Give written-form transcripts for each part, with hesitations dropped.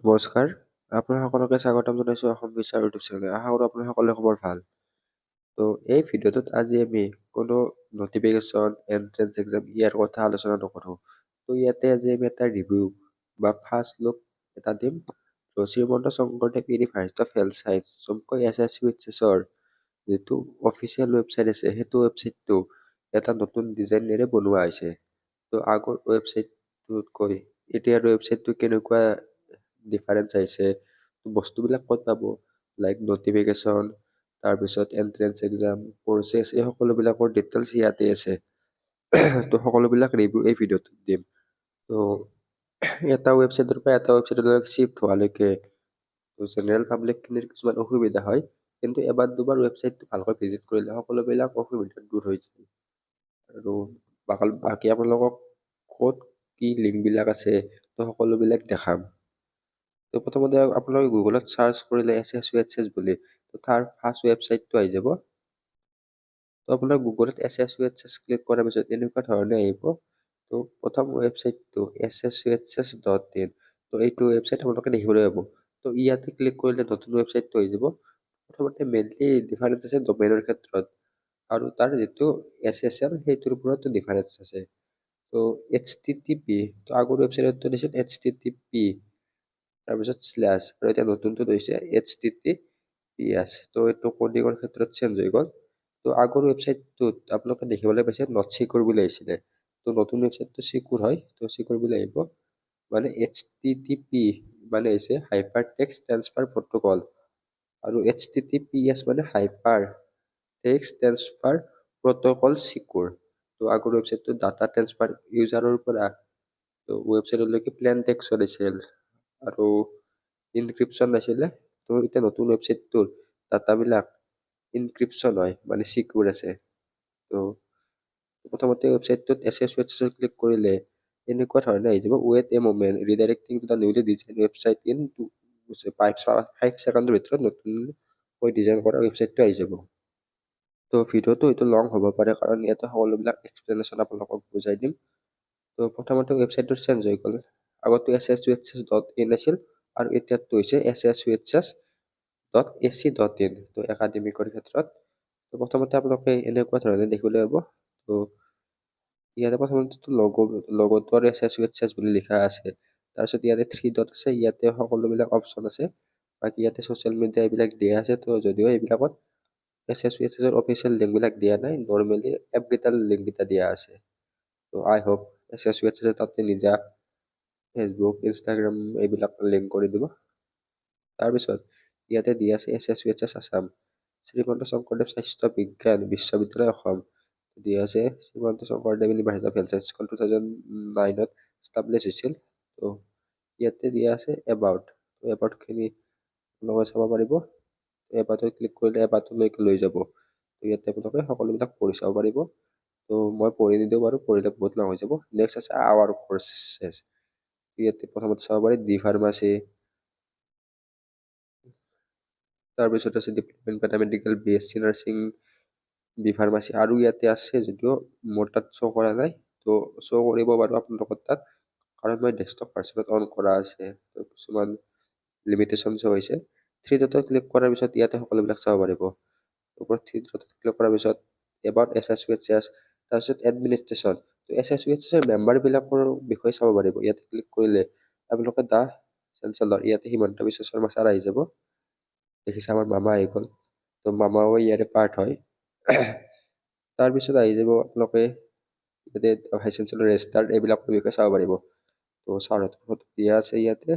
নমস্কাৰ, আপোনাৰ সকলোকে স্বাগতম জনাইছোঁ অসম বিচাৰ ইউটিউব চেনেল। আশা কৰোঁ আপোনাৰ সকলোৰে খবৰ ভাল। এই ভিডিঅ'টোত আজি আমি কোনো নটিফিকেশ্যন, এন্ট্ৰেন্স এক্সাম ইয়াৰ কথা আলোচনা নকৰোঁ। ইয়াতে আজি আমি এটা ৰিভিউ বা ফাৰ্ষ্ট লুক এটা দিম। Srimanta Sankardev university of health science চমুকৈ SSUHSৰ যিটো অফিচিয়েল ৱেবছাইট আছে সেইটো ৱেবছাইটটো এটা নতুন ডিজাইনেৰে বনোৱা হৈছে। আগৰ ৱেবছাইটটোতকৈ এতিয়াৰ ৱেবছাইটটো কেনেকুৱা ডিফাৰেঞ্চ আহিছে, বস্তুবিলাক ক'ত পাব, লাইক নটিফিকেশ্যন, তাৰপিছত এন্ট্ৰেন্স এক্সাম, প্ৰচেছ, এই সকলোবিলাকৰ ডিটেইলছ ইয়াতে আছে। সকলোবিলাক ৰিভিউ এই ভিডিঅ'টোত দিম। এটা ৱেবছাইটৰ পৰা এটা ৱেবছাইটলৈ শ্বিফ্ট হোৱালৈকে জেনেৰেল পাব্লিকখিনিৰ কিছুমান অসুবিধা হয়, কিন্তু এবাৰ দুবাৰ ৱেবছাইটটো ভালকৈ ভিজিট কৰিলে সকলোবিলাক অসুবিধা দূৰ হৈ যায়। আৰু বাকী আপোনালোকক ক'ত কি লিংকবিলাক আছে সকলোবিলাক দেখাম। প্ৰথমতে আপোনালোকে গুগলত চাৰ্চ কৰিলে SSUHS বুলি, তাৰ ফাৰ্ষ্ট ৱেবছাইটটো আহি যাব। আপোনাৰ গুগলত SSUHS ক্লিক কৰাৰ পিছত এনেকুৱা ধৰণে আহিব। প্ৰথম ৱেবছাইটটো SSUHS.in, এইটো ৱেবছাইট আপোনালোকে দেখিবলৈ পাব। ইয়াতে ক্লিক কৰিলে নতুন ৱেবছাইটটো আহি যাব। প্ৰথমতে মেইনলি ডিফাৰেঞ্চ আছে ডমেইনৰ ক্ষেত্ৰত, আৰু তাৰ যিটো SSL সেইটোৰ ওপৰত ডিফাৰেঞ্চ আছে। HTTP, আগৰ ৱেবছাইটটো দিছিল HTTP, তাৰপিছত স্লেছ, আৰু এতিয়া নতুনটো হৈছে HTTPS। এইটো কডিঙৰ ক্ষেত্ৰত চেঞ্জ হৈ গ'ল। আগৰ ৱেবছাইটটোত আপোনালোকে দেখিবলৈ পাইছে নট চিকিউৰ বুলি আহিছিলে। নতুন ৱেবছাইটটো চিকিউৰ হয়, চিকিউৰ বুলি আহিব। মানে HTTP মানে হৈছে হাইপাৰ টেক্সট ট্ৰান্সফাৰ প্ৰট'কল, আৰু HTTPS মানে hyper text transfer protocol secure. আগৰ ৱেবছাইটটো ডাটা ট্ৰান্সফাৰ ইউজাৰৰ পৰা ৱেবছাইটলৈকে প্লেন টেক্সট দিছিল আৰু ইনক্ৰিপশ্যন নাছিলে। এতিয়া নতুন ৱেবছাইটটোৰ ডাটাবিলাক ইনক্ৰিপশ্যন হয়, মানে চিকিউৰ আছে। প্ৰথমতে ৱেবছাইটটোত SSUHS ক্লিক কৰিলে এনেকুৱা ধৰণে আহি যাব, wait a moment, redirecting to the newly design website in 5 ছেকেণ্ডৰ ভিতৰত নতুনকৈ ডিজাইন কৰা ৱেবছাইটটো আহি যাব। ভিডিঅ'টো এইটো লং হ'ব পাৰে, কাৰণ ইয়াতে সকলোবিলাক এক্সপ্লেনেশ্যন আপোনালোকক বুজাই দিম। প্ৰথমতে ৱেবছাইটটো চেঞ্জ হৈ গ'ল। আগতে SSUHS.in আছিল, আৰু এতিয়াতো হৈছে SSUHS.ac.in, একাডেমিকৰ ক্ষেত্ৰত। প্ৰথমতে আপোনালোকে এনেকুৱা ধৰণে দেখিবলৈ পাব। ইয়াতে প্ৰথমতে লগতো আৰু SSUHS বুলি লিখা আছে। তাৰপিছত ইয়াতে 3 ডট আছে, ইয়াতে সকলোবিলাক অপশ্যন আছে। বাকী ইয়াতে ছ'চিয়েল মিডিয়া এইবিলাক দিয়া আছে। যদিও এইবিলাকত SSUHSৰ অফিচিয়েল লিংকবিলাক দিয়া নাই, নৰ্মেলি এপকেইটাৰ লিংককেইটা দিয়া আছে। আই হোপ SSUHS তাতে নিজা ফেচবুক, ইনষ্টাগ্ৰাম এইবিলাক লিংক কৰি দিব। তাৰপিছত ইয়াতে দিয়া আছে SSUHS আছাম, শ্ৰীমন্ত শংকৰদেৱ স্বাস্থ্য বিজ্ঞান বিশ্ববিদ্যালয় অসম। দিয়া আছে Srimanta Sankardev university of health science 2009ত ষ্টাব্লিছ হৈছিল। ইয়াতে দিয়া আছে এবাউটখিনি আপোনালোকে চাব পাৰিব। এবাউটত ক্লিক কৰিলে এবাউটলৈকে লৈ যাব। ইয়াতে আপোনালোকে সকলোবিলাক পঢ়ি চাব পাৰিব। মই পঢ়ি নিদিওঁ বাৰু, পঢ়িলে বহুত লং হৈ যাব। নেক্সট আছে আৱাৰ কৰ্চেছ। ইয়াতে প্ৰথমতে চাব পাৰি ডি ফাৰ্মাচী, তাৰপিছত আছে diploma in paramedical, BSc nursing, B pharmacy, আৰু ইয়াতে আছে যদিও মোৰ তাত শ্ব' কৰা নাই। শ্ব' কৰিব বাৰু আপোনালোকৰ তাত, কাৰণ মই ডেস্কটপ ভাৰ্চনত অন কৰা আছে। কিছুমান লিমিটেশ্যন শ্ব' হৈছে। 3 ডটত ক্লিক কৰাৰ পিছত ইয়াতে সকলোবিলাক চাব পাৰিব। ওপৰত 3 ডটত ক্লিক কৰাৰ পিছত এবাউট SSUHS, তাৰপিছত এডমিনিষ্ট্ৰেশ্যন। SSUHSৰ মেম্বাৰবিলাকৰ বিষয়ে চাব পাৰিব। ইয়াতে ক্লিক কৰিলে আপোনালোকে দা চেঞ্চেলৰ, ইয়াতে হিমন্ত বিশ্ব শৰ্মা ছাৰ আহি যাব। দেখিছে আমাৰ মামা আহি গ'ল। মামাও ইয়াৰে পাৰ্ট হয়। তাৰপিছত আহি যাব আপোনালোকে ইয়াতে ভাইচ চেঞ্চেলৰ ৰেজিষ্টাৰ, এইবিলাকৰ বিষয়ে চাব পাৰিব। ছাৰহঁতৰ ফটো দিয়া আছে ইয়াতে,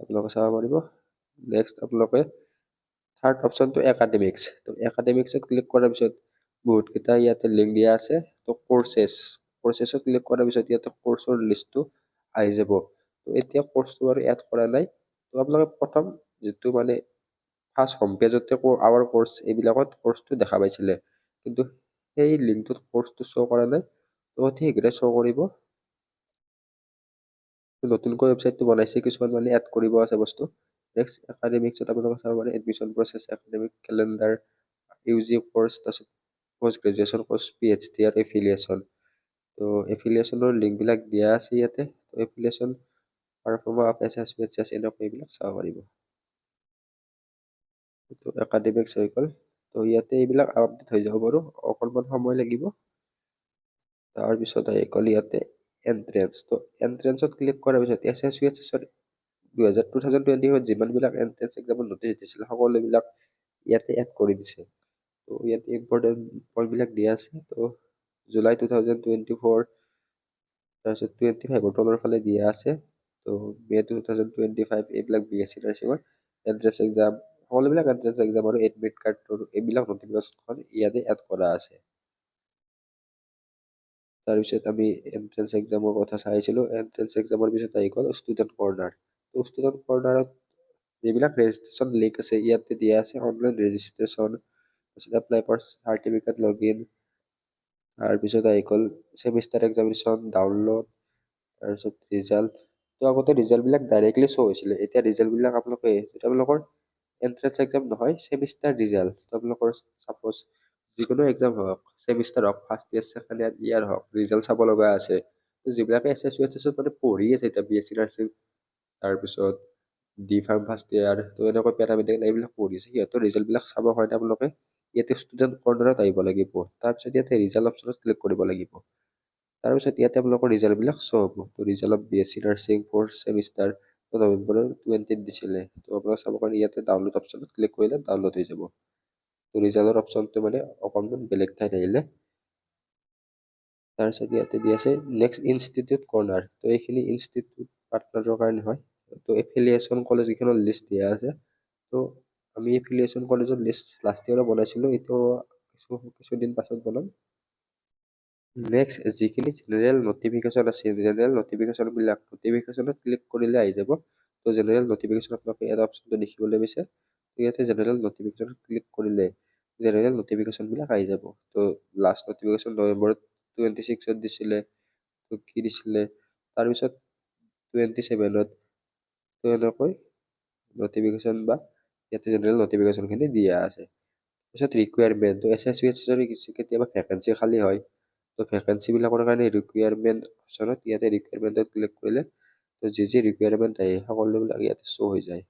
আপোনালোকে চাব পাৰিব। নেক্সট আপোনালোকে থাৰ্ড অপশ্যনটো একাডেমিক্স। একাডেমিক্সত ক্লিক কৰাৰ পিছত বহুতকেইটা ইয়াতে লিংক দিয়া আছে। কৰ্চেছত ক্লিক কৰাৰ পিছত ইয়াতে কৰ্চৰ লিষ্টটো আহি যাব। এতিয়া কৰ্চটো বাৰু এড কৰা নাই। আপোনালোকে প্ৰথম যিটো মানে ফাৰ্ষ্ট হোম পেজতে আৱাৰ কৰ্চ এইবিলাকত কৰ্চটো দেখা পাইছিলে, কিন্তু সেই লিংকটোত কৰ্চটো শ্ব' কৰা নাই। অতি শীঘ্ৰে শ্ব' কৰিব। নতুনকৈ ৱেবছাইটটো বনাইছে, কিছুমান মানে এড কৰিব আছে বস্তু। নেক্সট একাডেমিক্সত আপোনালোকে চাব পাৰে admission process, academic calendar, UG course, তাৰপিছত পষ্ট গ্ৰেজুৱেশ্যন কৰ্চ, PhD আৰু এফিলিয়েশ্যন। এফিলিয়েশ্যনৰ লিংকবিলাক দিয়া আছে ইয়াতে। এফিলিয়েশ্যন পাৰফৰ্মা অফ SSVHS এনেকুৱা এইবিলাক চাব পাৰিব। এইটো একাডেমিক্স হৈ গ'ল। তো ইয়াতে এইবিলাক আপডেট হৈ যাব বাৰু, অকণমান সময় লাগিব। তাৰপিছত আহি গ'ল ইয়াতে এন্ট্ৰেন্স। তো এন্ট্ৰেন্সত ক্লিক কৰাৰ পিছত SSVHS 2024 যিমানবিলাক এন্ট্ৰেন্স এক্সামৰ নটিচ দিছিলে সকলোবিলাক ইয়াতে এড কৰি দিছে। তো ইয়াতে ইম্পৰ্টেণ্ট পইণ্টবিলাক দিয়া আছে। তো জুলাই 2024, তাৰপিছত 25 তলৰ ফালে দিয়া আছে। তো মে 2025 এইবিলাক BSc নাৰ্ছিঙৰ এন্ট্ৰেন্স এক্সাম, সকলোবিলাক এন্ট্ৰেন্স এক্সাম আৰু এডমিট কাৰ্ডৰ এইবিলাক নটিফিকেশ্যন ইয়াতে এড কৰা আছে। তাৰপিছত আমি এন্ট্ৰেন্স এক্সামৰ কথা চাইছিলোঁ। এন্ট্ৰেন্স এক্সামৰ পিছত আহি গ'ল ষ্টুডেণ্ট কৰ্নাৰ। তো ষ্টুডেণ্ট কৰ্নাৰত যিবিলাক ৰেজিষ্ট্ৰেশ্যন লিংক আছে ইয়াতে দিয়া আছে। অনলাইন ৰেজিষ্ট্ৰেশ্যন, তাৰপিছত এপ্লাই ফৰ চাৰ্টিফিকেট লগইন, তাৰপিছত আহি গ'ল ছেমিষ্টাৰ এক্সামিনেশ্যন ডাউনলোড, তাৰপিছত ৰিজাল্ট। তো আগতে ৰিজাল্টবিলাক ডাইৰেক্টলি শ্ব' হৈছিলে, এতিয়া ৰিজাল্টবিলাক আপোনালোকৰ এন্ট্ৰেন্স এক্সাম নহয়, ছেমিষ্টাৰ ৰিজাল্ট। তো আপোনালোকৰ ছাপ'জ যিকোনো এক্সাম হওক, ছেমিষ্টাৰ হওক, ফাৰ্ষ্ট ইয়াৰ ছেকেণ্ড ইয়াৰ হওক, ৰিজাল্ট চাব লগা আছে। তো যিবিলাকে SSVHS মানে পঢ়ি আছে এতিয়া BSc নাৰ্ছিং, তাৰপিছত D.Pharm ফাৰ্ষ্ট ইয়াৰ, তো এনেকৈ পেৰামেডিকেল এইবিলাক পঢ়ি আছে, সিহঁতৰ ৰিজাল্টবিলাক চাব কাৰণে আপোনালোকে ইয়াতে ষ্টুডেণ্ট কৰ্নাৰত আহিব লাগিব। তাৰপিছত ইয়াতে ৰিজাল্ট অপশ্যনত ক্লিক কৰিব লাগিব। তাৰপিছত ইয়াতে আপোনালোকৰ ৰিজাল্টবিলাক শ্ব' হ'ব। তো result of BSc nursing 4th semester নৱেম্বৰৰ 20 দিছিলে। তো আপোনালোকে চাব কাৰণে ইয়াতে ডাউনলোড অপশ্যনত ক্লিক কৰিলে ডাউনলোড হৈ যাব। তো ৰিজাল্টৰ অপশ্যনটো মানে অকণমান বেলেগ ঠাইত আহিলে। তাৰপিছত ইয়াতে দি আছে নেক্সট ইনষ্টিটিউট কৰ্নাৰ। তো এইখিনি ইনষ্টিটিউট পাৰ্টনাৰৰ কাৰণে হয়। তো এফিলিয়েশ্যন কলেজ কেইখনৰ লিষ্ট দিয়া আছে। তো আমি এফিলিয়েশ্যন কলেজৰ লিষ্ট লাষ্ট ইয়াৰো বনাইছিলোঁ, এইটো কিছুদিন পাছত বনাম। নেক্সট যিখিনি জেনেৰেল নটিফিকেশ্যন আছে, জেনেৰেল নটিফিকেশ্যনবিলাক নটিফিকেশ্যনত ক্লিক কৰিলে আহি যাব। তো জেনেৰেল নটিফিকেশ্যন আপোনালোকে এটা অপশ্যনটো দেখিবলৈ পাইছে। তো ইয়াতে জেনেৰেল নটিফিকেশ্যন ক্লিক কৰিলে জেনেৰেল নটিফিকেশ্যনবিলাক আহি যাব। তো লাষ্ট নটিফিকেশ্যন নৱেম্বৰ 26 দিছিলে। তো কি দিছিলে, তাৰপিছত 27ত তো এনেকৈ নটিফিকেশ্যন বা ইয়াতে জেনেৰেল নটিফিকেশ্যনখিনি দিয়া আছে। তাৰপিছত ৰিকুৱাৰমেণ্ট, তো SSVHS কেতিয়াবা ভেকেঞ্চি খালী হয়। তো ভেকেঞ্চিবিলাকৰ কাৰণে ৰিকুৱাৰমেণ্ট অপশ্যনত ইয়াতে ৰিকুৱাৰমেণ্টত ক্লিক কৰিলে তো যি ৰিকুৱাৰমেণ্ট আহে সকলোবিলাক ইয়াতে শ্ব' হৈ যায়।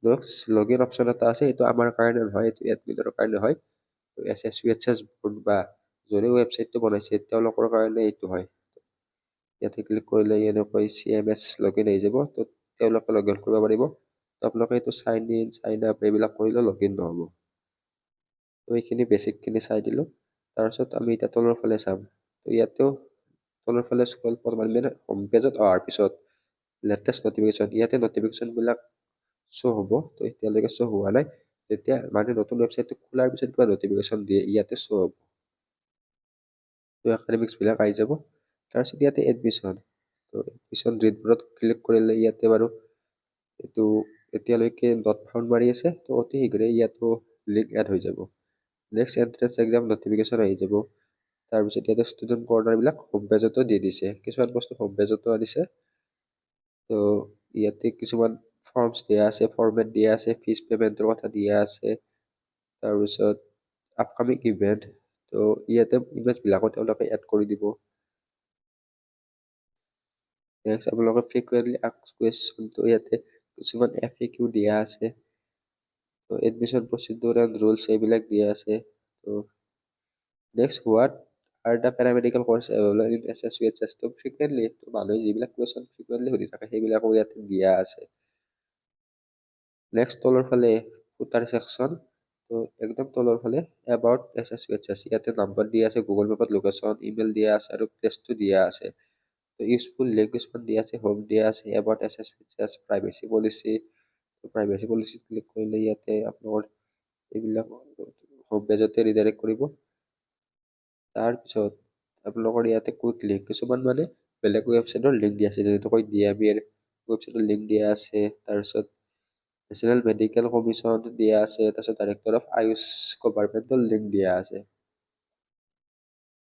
নেক্সট লগইন অপশ্যন এটা আছে, এইটো আমাৰ কাৰণে নহয়, এইটো এডমিনৰ কাৰণে হয়। তো SSVHS বৰ্ড বা যোনে ৱেবছাইটটো বনাইছে তেওঁলোকৰ কাৰণে এইটো হয়। ইয়াতে ক্লিক কৰিলে এনেকৈ CMS লগইন আহি যাব। তো তেওঁলোকে লগইন কৰিব পাৰিব। তো আপোনালোকে এইটো চাইন ইন চাইন আপ এইবিলাক কৰিলে লগইন নহ'ব। তো এইখিনি বেছিকখিনি চাই দিলোঁ। তাৰপিছত আমি এতিয়া তলৰ ফালে চাম। তো ইয়াতেও তলৰ ফালে স্ক্ৰল মানে হোম পেজত অহাৰ পিছত লেটেষ্ট নটিফিকেশ্যন, ইয়াতে নটিফিকেশ্যনবিলাক শ্ব' হ'ব। তো এতিয়ালৈকে শ্ব' হোৱা নাই। যেতিয়া মানে নতুন ৱেবছাইটটো খোলাৰ পিছত কিবা নটিফিকেশ্যন দিয়ে ইয়াতে শ্ব' হ'ব। তো একাডেমিক্সবিলাক আহি যাব। তাৰপিছত ইয়াতে এডমিশ্যন, তো এডমিশ্যন ৰিডবোৰত ক্লিক কৰিলে ইয়াতে বাৰু এইটো এতিয়ালৈকে নট ফাউণ্ড মাৰি আছে। তো অতি শীঘ্ৰে ইয়াতো লিংক এড হৈ যাব। নেক্সট এন্ট্ৰেন্স এক্সাম নটিফিকেশ্যন আহি যাব। তাৰপিছত ইয়াতে ষ্টুডেণ্ট কৰ্নাৰবিলাক হোম পেজতো দি দিছে, কিছুমান বস্তু হোম পেজতো আনিছে। তো ইয়াতে কিছুমান ফৰ্মছ দিয়া আছে, ফৰ্মেট দিয়া আছে, ফিজ পে'মেণ্টৰ কথা দিয়া আছে। তাৰপিছত আপকামিং ইভেণ্ট, তো ইয়াতে ইমেজবিলাকো তেওঁলোকে এড কৰি দিব। নেক্সট আপোনালোকে ফ্ৰিকুৱেণ্টলি আস্কড কুৱেশ্যন, তো ইয়াতে কিছুমান FAQ দিয়া আছে। তো এডমিশ্যন প্ৰচিডিউৰ এণ্ড ৰুলছ এইবিলাক দিয়া আছে। তো next what are the paramedical course available in SSVHS, তো ফ্ৰিকুৱেণ্টলি মানুহে যিবিলাক কুৱেশ্যন ফ্ৰিকুৱেণ্টলি সুধি থাকে সেইবিলাকো ইয়াতে দিয়া আছে। নেক্সট তলৰ ফালে ফুটাৰ ছেকশ্যন, তো একদম তলৰ ফালে এবাউট SSVHS, ইয়াতে নাম্বাৰ দিয়া আছে, গুগল মেপত লোকেশ্যন, ইমেইল দিয়া আছে আৰু প্লেচটো দিয়া আছে। তো ইউজফুল লিংক কিছুমান দিয়া আছে, হোম দিয়া আছে, about SSVHS, privacy policy. Privacy পলিচিত ক্লিক কৰিলে ইয়াতে আপোনালোকৰ এইবিলাক হোম পেজতে ৰিডাইৰেক্ট কৰিব। তাৰপিছত আপোনালোকৰ ইয়াতে কুইক লিংক কিছুমান মানে বেলেগ ৱেবছাইটৰ লিংক দিয়া আছে, যেনেকৈ DMEৰ ৱেবছাইটৰ লিংক দিয়া আছে। তাৰপিছত নেশ্যনেল মেডিকেল কমিশ্যন দিয়া আছে, তাৰপিছত ডাইৰেক্টৰ অফ আয়ুষ গভাৰ্ণমেণ্টৰ লিংক দিয়া আছে।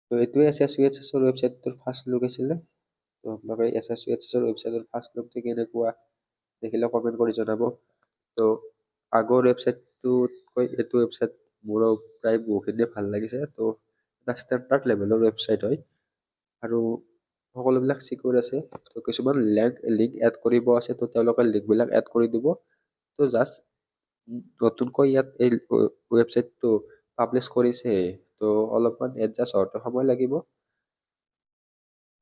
তো এইটোৱে SSVHSৰ ৱেবছাইটটোৰ ফাৰ্ষ্ট লুক আছিলে। তো আপোনালোকে SSVHSৰ ৱেবছাইটৰ ফাৰ্ষ্ট লুকটো কেনেকুৱা দেখিলে কমেণ্ট কৰি জনাব। তো আগৰ ৱেবছাইটটোতকৈ এইটো ৱেবছাইট মোৰো প্ৰায় বহুখিনিয়ে ভাল লাগিছে। তো এটা ষ্টেণ্ডাৰ্ড লেভেলৰ ৱেবছাইট হয় আৰু সকলোবিলাক চিকিউৰ আছে। তো কিছুমান লিংক এড কৰিব আছে, তো তেওঁলোকে লিংকবিলাক এড কৰি দিব। তো জাষ্ট নতুনকৈ ইয়াত এই ৱেবছাইটটো পাব্লিছ কৰিছে, তো অলপমান এডজাষ্ট হওঁতে সময় লাগিব।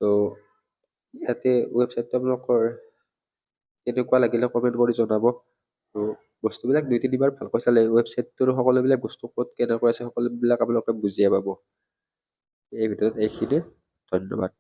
তো ইয়াতে ৱেবছাইটটো আপোনালোকৰ কেনেকুৱা লাগিলে কমেণ্ট কৰি জনাব। তো বস্তুবিলাক 2-3বাৰ ভালকৈ চালে ৱেবছাইটটোৰ সকলোবিলাক বস্তু ক'ত কেনেকৈ আছে সকলোবিলাক আপোনালোকে বুজিয়ে পাব। এই ভিডিঅ'ত এইখিনিয়ে, ধন্যবাদ।